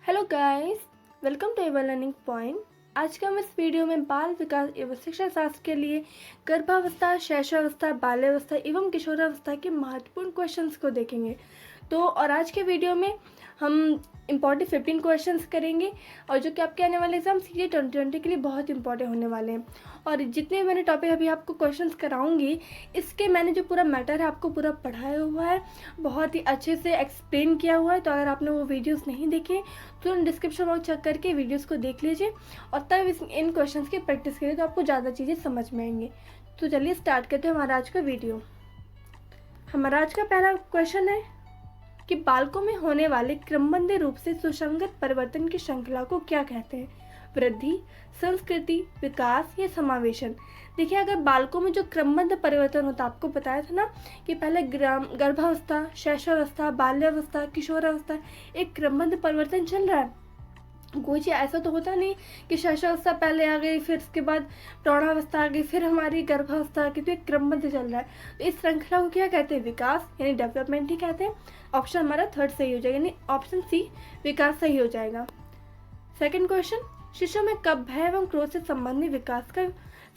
Hello guys, welcome to ever learning point. आज का हम इस वीडियो में बाल विकास एवं शिक्षा शास्त्र के लिए गर्भावस्था, शैशवावस्था, बाल्यावस्था एवं किशोरावस्था के महत्वपूर्ण क्वेश्चंस को देखेंगे। और आज के वीडियो में हम इम्पॉर्टेंट 15 क्वेश्चंस करेंगे और जो कि आपके आने वाले एग्जाम CA 2020 के लिए बहुत इंपॉर्टेंट होने वाले हैं। और जितने मैंने टॉपिक अभी आपको क्वेश्चंस कराऊंगी, इसके मैंने जो पूरा मैटर है आपको पूरा पढ़ाया हुआ है, बहुत ही अच्छे से एक्सप्लेन किया हुआ है। तो अगर आपने वो वीडियोस नहीं देखे तो डिस्क्रिप्शन बॉक्स चेक करके वीडियोस को देख लीजिए और तब इन क्वेश्चंस की प्रैक्टिस करिए, तो आपको ज़्यादा चीज़ें समझ में आएंगी। तो चलिए स्टार्ट करते हैं हमारा आज का वीडियो। हमारा आज का पहला क्वेश्चन है कि बालकों में होने वाले क्रमबद्ध रूप से सुसंगत परिवर्तन की श्रृंखला को क्या कहते हैं? वृद्धि, संस्कृति, विकास या समावेशन? देखिए, अगर बालकों में जो क्रमबद्ध परिवर्तन होता है, आपको बताया था ना कि पहले गर्भावस्था, शैशवावस्था, बाल्यावस्था, किशोरावस्था, एक क्रमबद्ध परिवर्तन चल रहा है। कोई चीज़ ऐसा तो होता नहीं कि शैशवावस्था पहले आ गई, फिर उसके बाद प्रौढ़ावस्था आ गई, फिर हमारी गर्भावस्था आ गई। तो एक क्रमबद्ध चल रहा है। तो इस श्रृंखला को क्या कहते हैं? विकास यानी डेवलपमेंट ही कहते हैं। ऑप्शन हमारा थर्ड सही हो जाएगा, यानी ऑप्शन सी विकास सही हो जाएगा। सेकंड क्वेश्चन, शिशु में कब भय एवं क्रोध से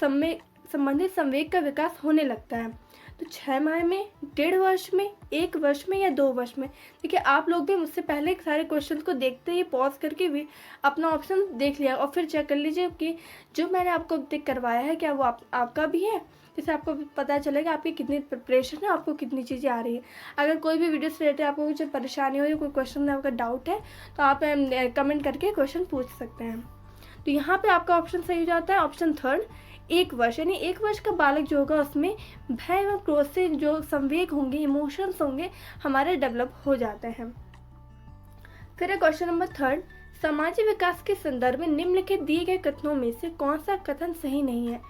संबंधित संवेग का विकास होने लगता है? तो 6 माह में, 1.5 वर्ष में, 1 वर्ष में या 2 वर्ष में? देखिए, आप लोग भी मुझसे पहले सारे क्वेश्चन को देखते ही पॉज करके भी अपना ऑप्शन देख लिया और फिर चेक कर लीजिए कि जो मैंने आपको अब तक करवाया है क्या वो आपका भी है, जिससे आपको पता चलेगा आपकी कितनी प्रिपरेशन है, आपको कितनी चीज़ें आ रही है। अगर कोई भी वीडियो से रिलेटेड आपको कुछ परेशानी हो या कोई क्वेश्चन में आपका डाउट है तो आप कमेंट करके क्वेश्चन पूछ सकते हैं। तो यहाँ पे आपका ऑप्शन सही हो जाता है, ऑप्शन थर्ड, 1 वर्ष। यानी 1 वर्ष का बालक जो होगा उसमें भय एवं क्रोध से जो संवेग होंगे, इमोशंस होंगे, हमारे डेवलप हो जाते हैं। फिर है क्वेश्चन नंबर थर्ड, सामाजिक विकास के संदर्भ में निम्नलिखित दिए गए कथनों में से कौन सा कथन सही नहीं है?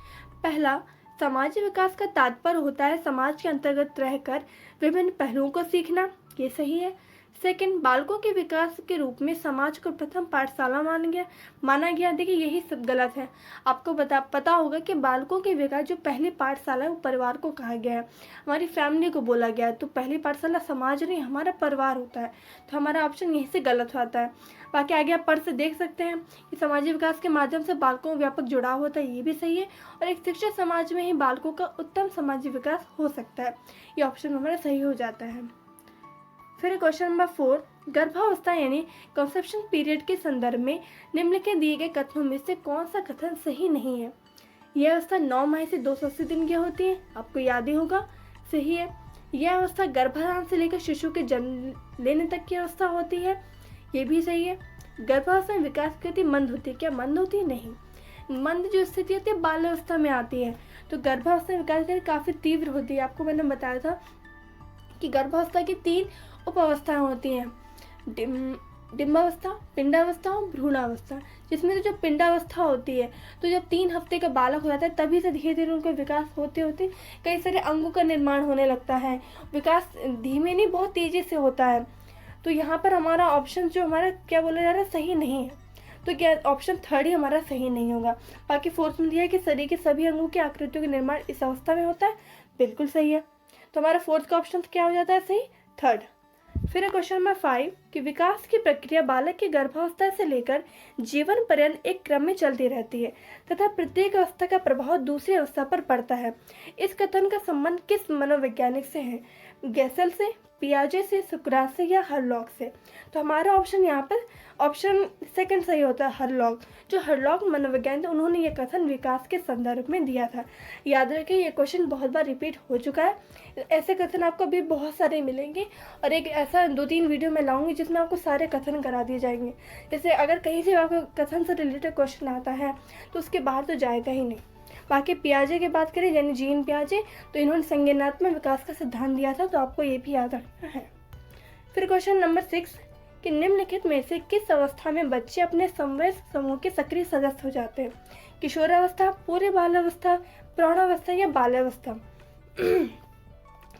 पहला, सामाजिक विकास का तात्पर्य होता है समाज के अंतर्गत रहकर विभिन्न पहलुओं को सीखना, ये सही है। सेकंड, बालकों के विकास के रूप में समाज को प्रथम पाठशाला माना गया। देखिए, यही सब गलत है। आपको पता होगा कि बालकों के विकास जो पहली पाठशाला है वो परिवार को कहा गया है, हमारी फैमिली को बोला गया है। तो पहली पाठशाला समाज नहीं, हमारा परिवार होता है। तो हमारा ऑप्शन यहीं से गलत होता है। बाकी आगे आप पढ़ से देख सकते हैं कि सामाजिक विकास के माध्यम से बालकों में व्यापक जुड़ाव होता है, ये भी सही है। और एक शिक्षित समाज में ही बालकों का उत्तम सामाजिक विकास हो सकता है, ये ऑप्शन हमारा सही हो जाता है। फिर क्वेश्चन नंबर 4, गर्भावस्था यानी कंसेप्शन पीरियड के संदर्भ में निम्नलिखित दिए गए कथनों में से कौन सा कथन सही नहीं है? यह अवस्था 9 माह से 280 दिन की होती है, आपको याद ही होगा, सही है। यह अवस्था गर्भाधान से लेकर शिशु के जन्म लेने तक की अवस्था होती है, ये भी सही है। गर्भावस्था में विकास की गति मंद होती है, क्या मंद होती है? नहीं, मंद जो स्थिति होती है बाल्यावस्था में आती है। तो गर्भावस्था में विकास की गति काफ़ी तीव्र होती है। आपको मैंने बताया था कि गर्भावस्था की 3 उप अवस्थाएं होती हैं, डिम्बावस्था, पिंडावस्था और भ्रूणावस्था। जिसमें से जो पिंडावस्था होती है, तो जब 3 हफ्ते का बालक हो जाता है तभी से धीरे धीरे उनका विकास होते होते कई सारे अंगों का निर्माण होने लगता है। विकास धीमे नहीं, बहुत तेजी से होता है। तो यहाँ पर हमारा ऑप्शन जो हमारा क्या बोला जा रहा है, सही नहीं है। तो क्या ऑप्शन थर्ड ही हमारा सही नहीं होगा। बाकी फोर्थ में दिया है कि शरीर के सभी अंगों की आकृतियों का निर्माण इस अवस्था में होता है, बिल्कुल सही है। तो हमारा फोर्थ का ऑप्शन क्या हो जाता है, सही, थर्ड। फिर क्वेश्चन नंबर 5 कि विकास की प्रक्रिया बालक की गर्भावस्था से लेकर जीवन पर्यंत एक क्रम में चलती रहती है तथा प्रत्येक अवस्था का प्रभाव दूसरी अवस्था पर पड़ता है। इस कथन का संबंध किस मनोवैज्ञानिक से है? गैसल से, पियाजे से, सुकरात से या हरलॉक से? तो हमारा ऑप्शन यहाँ पर ऑप्शन सेकंड सही होता है, हरलॉक। जो हरलॉक मनोवैज्ञानिक थे उन्होंने ये कथन विकास के संदर्भ में दिया था। याद रखें, ये क्वेश्चन बहुत बार रिपीट हो चुका है। ऐसे कथन आपको अभी बहुत सारे मिलेंगे और एक ऐसा 2-3 वीडियो मैं लाऊंगी जिसमें आपको सारे कथन करा दिए जाएंगे। जैसे अगर कहीं से आपको कथन से रिलेटेड क्वेश्चन आता है तो उसके बाहर तो जाएगा ही नहीं। बाकी पियाजे की बात करें, यानी जीन पियाजे, तो इन्होंने संज्ञानात्मक विकास का सिद्धांत दिया था, तो आपको ये भी याद रखना है। फिर क्वेश्चन नंबर 6 कि निम्नलिखित में से किस अवस्था में बच्चे अपने समवयस्क समूह के सक्रिय सदस्य हो जाते हैं? किशोरावस्था, पूर्व बाल्यावस्था, प्रौढ़ावस्था या बाल्यावस्था?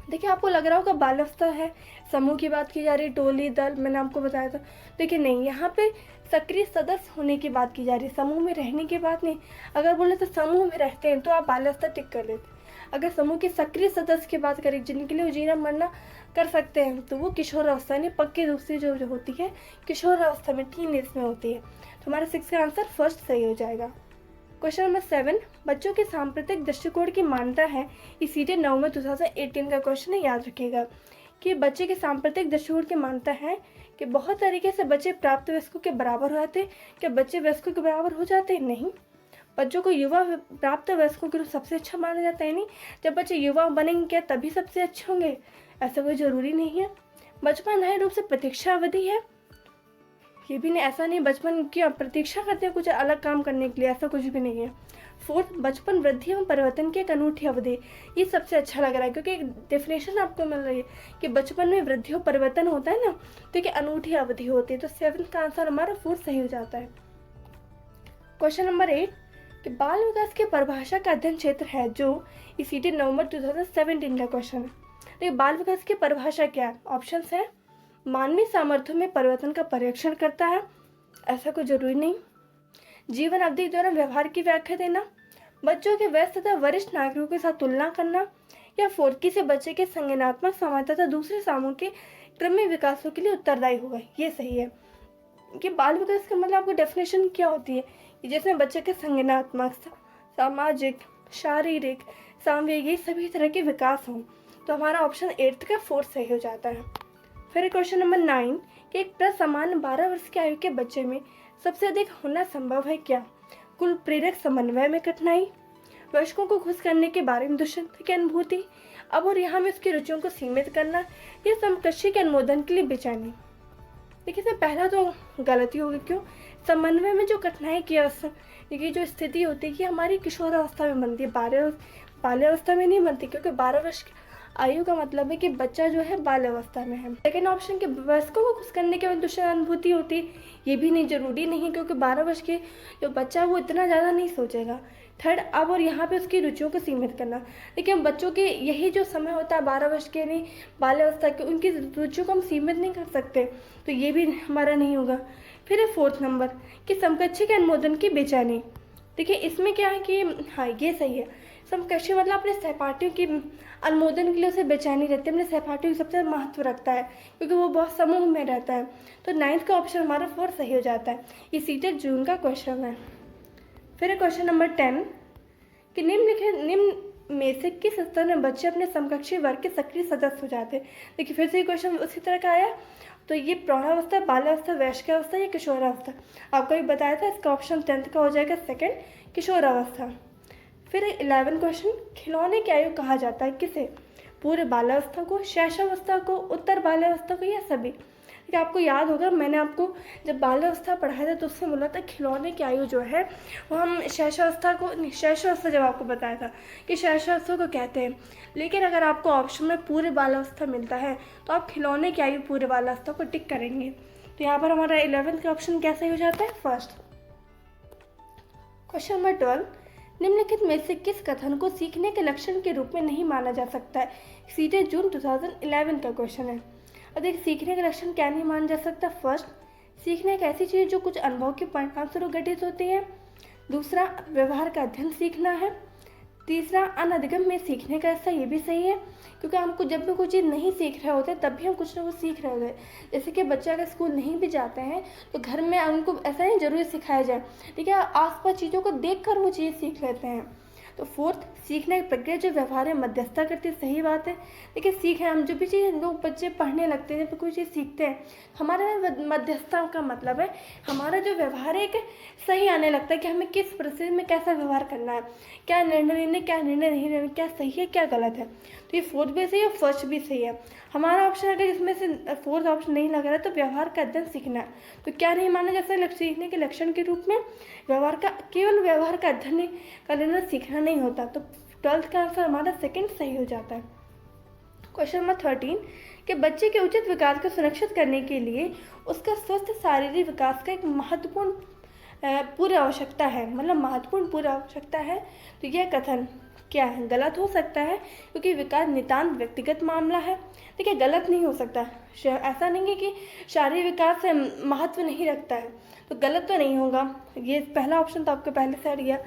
देखिए, आपको लग रहा होगा बाल्यावस्था है, समूह की बात की जा रही है, टोली दल, मैंने आपको बताया था। देखिए नहीं, यहाँ पे सक्रिय सदस्य होने की बात की जा रही है, समूह में रहने की बात नहीं। अगर बोले तो समूह में रहते हैं तो आप बाल्यावस्था टिक कर लेते। अगर समूह के सक्रिय सदस्य की बात करें जिनके लिए वो जीना मरना कर सकते हैं, तो वो किशोर अवस्था यानी पक्की रूप से जो होती है किशोर अवस्था में, टीन एज में होती है। तो हमारा 6 का आंसर फर्स्ट सही हो जाएगा। क्वेश्चन नंबर 7, बच्चों के सांप्रदायिक दृष्टिकोण की मान्यता है। ये सीधे नवंबर 2018 का क्वेश्चन है, याद रखिएगा कि बच्चे के सांप्रदायिक दृष्टिकोण की मान्यता है कि बहुत तरीके से बच्चे प्राप्त वयस्कों के बराबर हो जाते। क्या बच्चे वयस्कों के बराबर हो जाते हैं? नहीं। बच्चों को युवा प्राप्त वयस्कों के रूप सबसे अच्छा माना जाता है। नहीं, जब बच्चे युवा बनेंगे क्या तभी सबसे अच्छे होंगे? ऐसा कोई ज़रूरी नहीं है। बचपन अनिवार्य रूप से प्रतीक्षा अवधि है, ये भी नहीं, ऐसा नहीं बचपन की प्रतीक्षा करते हैं कुछ अलग काम करने के लिए, ऐसा कुछ भी नहीं है। 4, बचपन वृद्धि एवं परिवर्तन की एक अनूठी अवधि, ये सबसे अच्छा लग रहा है क्योंकि एक डेफिनेशन आपको मिल रही है कि बचपन में वृद्धि और परिवर्तन होता है ना, तो एक अनूठी अवधि होती है। तो 7 का आंसर हमारा 4 सही हो जाता है। क्वेश्चन नंबर 8, कि बाल विकास की परिभाषा का अध्ययन क्षेत्र है जो इसीलिए नवंबर 2017 का क्वेश्चन है। तो बाल विकास की परिभाषा क्या है? ऑप्शन है मानवीय सामर्थ्य में परिवर्तन का परीक्षण करता है, ऐसा कोई जरूरी नहीं। जीवन अवधि के दौरान व्यवहार की व्याख्या देना, बच्चों के वयस्क तथा वरिष्ठ नागरिकों के साथ तुलना करना, या 4 किसी बच्चे के संज्ञानात्मक समानता तथा दूसरे समूह के क्रमिक विकासों के लिए उत्तरदायी होगा। ये सही है कि बाल विकास का मतलब आपको डेफिनेशन क्या होती है, जिसमें बच्चे के संज्ञानात्मक, सामाजिक, शारीरिक, सामूहिक ये सभी तरह के विकास हों। तो हमारा ऑप्शन 8 का 4 सही हो जाता है। फिर क्वेश्चन नंबर 9, कि एक प्रसमान 12 वर्ष की आयु के बच्चे में सबसे अधिक होना संभव है क्या? कुल प्रेरक समन्वय में कठिनाई, वयस्कों को खुश करने के बारे में दुष्यंत की अनुभूति, अब और यहाँ में उसकी रुचियों को सीमित करना, या समकक्षी के अनुमोदन के लिए बेचैनी। देखिए सर, पहला तो गलती होगी। क्यों? समन्वय में जो कठिनाई की जो स्थिति होती है कि हमारी किशोर अवस्था में बनती है, बाल्यावस्था में नहीं बनती, क्योंकि 12 वर्ष आयु का मतलब है कि बच्चा जो है बाल अवस्था में है। सेकेंड ऑप्शन के वयस्कों को खुश करने के बाद दूसरी अनुभूति होती, ये भी नहीं, जरूरी नहीं है, क्योंकि 12 वर्ष के जो बच्चा वो इतना ज़्यादा नहीं सोचेगा। थर्ड, अब और यहाँ पे उसकी रुचियों को सीमित करना। लेकिन बच्चों के यही जो समय होता है 12 वर्ष के नहीं बाल अवस्था के, उनकी रुचियों को हम सीमित नहीं कर सकते, तो ये भी हमारा नहीं होगा। फिर है 4th नंबर कि समकक्षी के अनुमोदन की बेचैनी। देखिए इसमें क्या है कि हाँ ये सही है, समकक्षी मतलब अपने सहपाठियों की अनुमोदन के लिए उसे बेचैनी रहती है, अपने सहपाठियों की सबसे महत्व रखता है क्योंकि वो बहुत समूह में रहता है। तो 9th का ऑप्शन हमारा 4 सही हो जाता है। ये सीटेड जून का क्वेश्चन है। फिर है क्वेश्चन नंबर 10 कि निम्न में से किस स्तर में बच्चे अपने समकक्षी वर्ग के सक्रिय सदस्य हो जाते हैं। देखिए फिर से ये क्वेश्चन उसी तरह का आया, तो ये प्रौढ़ावस्था, बाल्यावस्था, वयस्कावस्था या किशोरावस्था, आपको भी बताया था। इसका ऑप्शन 10th का हो जाएगा सेकंड, किशोरावस्था। फिर 11 क्वेश्चन, खिलौने की आयु कहा जाता है किसे? पूरे बाल्यावस्था को, शैशवावस्था को, उत्तर बाल्यावस्था को, या सभी? देखिए आपको याद होगा मैंने आपको जब बाल्यावस्था पढ़ाया था तो उससे बोला था खिलौने की आयु जो है वो हम शैशवावस्था जब आपको बताया था कि शैशवावस्था को कहते हैं। लेकिन अगर आपको ऑप्शन में पूरे बाल्यावस्था मिलता है तो आप खिलौने की आयु पूरे बाल्यावस्था को टिक करेंगे। तो यहाँ पर हमारा 11th का ऑप्शन कैसे हो जाता है? फर्स्ट। क्वेश्चन नंबर 12, निम्नलिखित में से किस कथन को सीखने के लक्षण के रूप में नहीं माना जा सकता है? सीधे जून 2011 का क्वेश्चन है। अब देखिए सीखने के लक्षण क्या नहीं माना जा सकता। फर्स्ट, सीखना एक ऐसी चीज़ जो कुछ अनुभव के परिणाम स्वरूप घटित होती है। दूसरा, व्यवहार का अध्ययन सीखना है। तीसरा, अनधिगम में सीखने का हिस्सा, ये भी सही है क्योंकि हमको जब भी कोई चीज़ नहीं सीख रहे होते तब भी हम कुछ ना कुछ सीख रहे होते हैं। जैसे कि बच्चे अगर स्कूल नहीं भी जाते हैं तो घर में उनको ऐसा नहीं जरूरी सिखाया जाए, ठीक है, आसपास चीज़ों को देख कर वो चीज़ सीख लेते हैं। तो 4th, सीखने की प्रक्रिया जो व्यवहार में मध्यस्थता करती है, सही बात है। देखिए सीख है, हम जो भी चीज़ लोग बच्चे पढ़ने लगते हैं, जब कोई चीज़ सीखते हैं, हमारे में मध्यस्थता का मतलब है हमारा जो व्यवहार है एक सही आने लगता है कि हमें किस परिस्थिति में कैसा व्यवहार करना है, क्या निर्णय लेने, क्या निर्णय नहीं लेना, क्या सही है क्या गलत है। तो ये 4th भी सही है, फर्स्ट भी सही है। हमारा ऑप्शन अगर इसमें से 4th ऑप्शन नहीं लग रहा है तो व्यवहार का अध्ययन सीखना है, तो क्या नहीं माना जा सकता सीखने के लक्षण के रूप में? व्यवहार का, केवल व्यवहार का अध्ययन कर लेना सीखना नहीं होता। तो 12th का आंसर हमारा सेकंड सही हो जाता है। क्वेश्चन नंबर 13 कि बच्चे के उचित विकास को सुनिश्चित करने के लिए उसका स्वस्थ शारीरिक विकास का एक महत्वपूर्ण पूर्व आवश्यकता है, मतलब महत्वपूर्ण पूर्व आवश्यकता है। तो यह कथन क्या है, गलत हो सकता है क्योंकि विकास नितांत व्यक्तिगत मामला है। देखिए गलत नहीं हो सकता, ऐसा नहीं है कि शारीरिक विकास से महत्व नहीं रखता है, तो गलत तो नहीं होगा। ये पहला ऑप्शन तो आपको पहले से हट गया।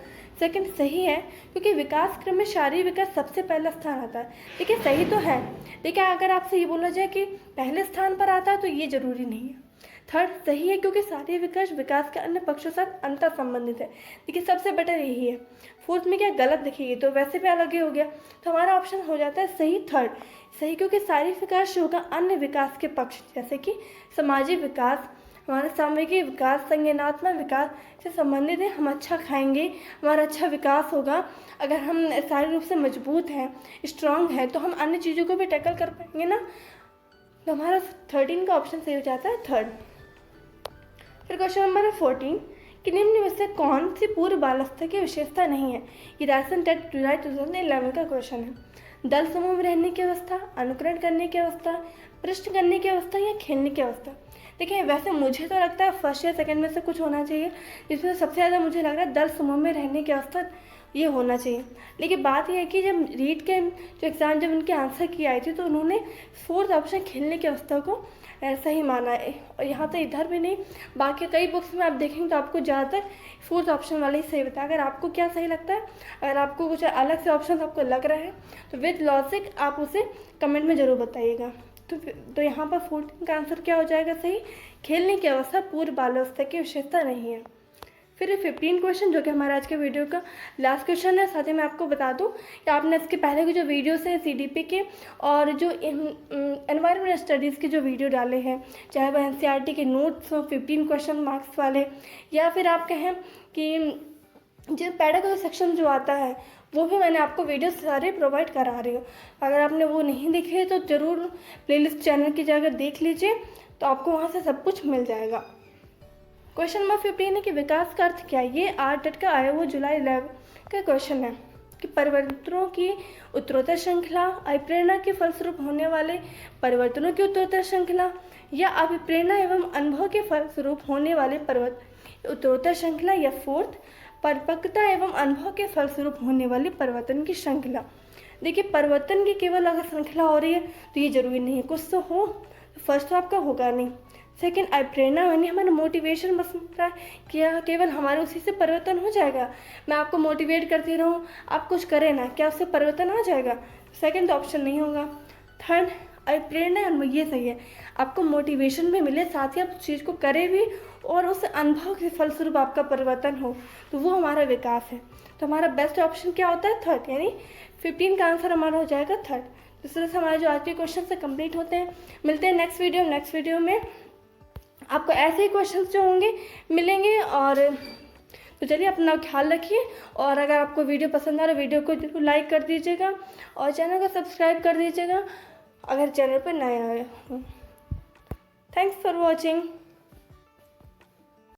सेकंड सही है क्योंकि विकास क्रम में शारीरिक विकास सबसे पहला स्थान आता है। देखिए सही तो है, देखिए अगर आपसे ये बोला जाए कि पहले स्थान पर आता है तो ये जरूरी नहीं है। थर्ड सही है क्योंकि शारीरिक विकास के अन्य पक्षों के साथ अंतर संबंधित है। देखिए सबसे बेटर यही है। फोर्थ में क्या गलत देखिए तो वैसे भी अलग ही हो गया, तो हमारा ऑप्शन हो जाता है सही थर्ड। सही क्योंकि शारीरिक विकास जो होगा अन्य विकास के पक्ष जैसे कि सामाजिक विकास, हमारा सामूहिक विकास, संज्ञानात्मक विकास से संबंधित है। हम अच्छा खाएंगे, हमारा अच्छा विकास होगा। अगर हम शारीरिक रूप से मजबूत हैं, स्ट्रांग है, तो हम अन्य चीज़ों को भी टैकल कर पाएंगे ना। तो हमारा 13 का ऑप्शन सही हो जाता है थर्ड। फिर क्वेश्चन नंबर 14 कि निम्न में से कौन सी पूर्व बालावस्था की विशेषता नहीं है। ये राजस्थान टेट जुलाई 2011 का क्वेश्चन है। दल समूह में रहने की अवस्था, अनुकरण करने की अवस्था, पृष्ठ करने की अवस्था या खेलने की अवस्था। देखिए वैसे मुझे तो लगता है फर्स्ट या सेकंड में से कुछ होना चाहिए, जिसमें सबसे ज़्यादा मुझे लग रहा है दल समूह में रहने की अवस्था ये होना चाहिए। लेकिन बात यह है कि जब रीड के जो एग्ज़ाम जब उनके आंसर की आई थी तो उन्होंने फोर्थ ऑप्शन खेलने की अवस्था को सही माना है। और यहाँ तो इधर भी नहीं, बाकी कई बुक्स में आप देखेंगे तो आपको ज़्यादातर फोर्थ ऑप्शन वाले ही सही बताया। अगर आपको क्या सही लगता है, अगर आपको कुछ अलग से ऑप्शन आपको लग रहा है तो विद लॉजिक आप उसे कमेंट में ज़रूर बताइएगा। तो यहाँ पर 14 का आंसर क्या हो जाएगा सही, खेलने की अवस्था पूर्व बालावस्था की विशेषता नहीं है। फिर 15 क्वेश्चन जो कि हमारा आज के वीडियो का लास्ट क्वेश्चन है। साथ ही मैं आपको बता दूं कि आपने इसके पहले के जो वीडियोस हैं CDP के और जो एनवायरमेंट स्टडीज़ के जो वीडियो डाले हैं, चाहे वह NCERT के नोट्स हो 15 क्वेश्चन मार्क्स वाले, या फिर आप कहें कि जो पेडागोजी सेक्शन जो आता है वो भी मैंने आपको वीडियो सारे प्रोवाइड करा रही हूँ। अगर आपने वो नहीं देखे तो ज़रूर प्लेलिस्ट चैनल की जाकर देख लीजिए, तो आपको वहाँ से सब कुछ मिल जाएगा। क्वेश्चन नंबर 15 है कि विकास का अर्थ क्या है। ये आरटेट का आया हुआ जुलाई 11 का क्वेश्चन है कि परिवर्तनों की उत्तरोत्तर श्रृंखला, अभिप्रेरणा के फलस्वरूप होने वाले परिवर्तनों की उत्तरोत्तर श्रृंखला, या अभिप्रेरणा एवं अनुभव के फलस्वरूप होने वाले उत्तरोत्तर श्रृंखला, या फोर्थ परिपक्वता एवं अनुभव के फलस्वरूप होने वाली परिवर्तन की श्रृंखला। देखिए परिवर्तन की केवल अगर श्रृंखला हो रही है तो ये जरूरी नहीं है, कुछ तो हो, फर्स्ट तो आपका होगा नहीं। सेकेंड प्रेरणा यानी हमारा मोटिवेशन बस क्या केवल हमारे उसी से परिवर्तन हो जाएगा। मैं आपको मोटिवेट करती रहूँ, आप कुछ करें ना, क्या उससे परिवर्तन आ जाएगा। सेकेंड तो ऑप्शन नहीं होगा। थर्ड प्रेरणा ये सही है, आपको मोटिवेशन भी मिले, साथ ही आप उस चीज़ को करें भी और उस अनुभव के फलस्वरूप आपका परिवर्तन हो, तो वो हमारा विकास है। तो हमारा बेस्ट ऑप्शन क्या होता है थर्ड, यानी 15 का आंसर हमारा हो जाएगा थर्ड। इस तरह से हमारे जो आज के क्वेश्चन से कंप्लीट होते हैं। मिलते हैं नेक्स्ट वीडियो में आपको ऐसे ही क्वेश्चंस जो होंगे मिलेंगे। और तो चलिए अपना ख्याल रखिए, और अगर आपको वीडियो पसंद आ रहा है वीडियो को जरूर लाइक कर दीजिएगा और चैनल को सब्सक्राइब कर दीजिएगा अगर चैनल पर नए आए हो। Thanks for watching.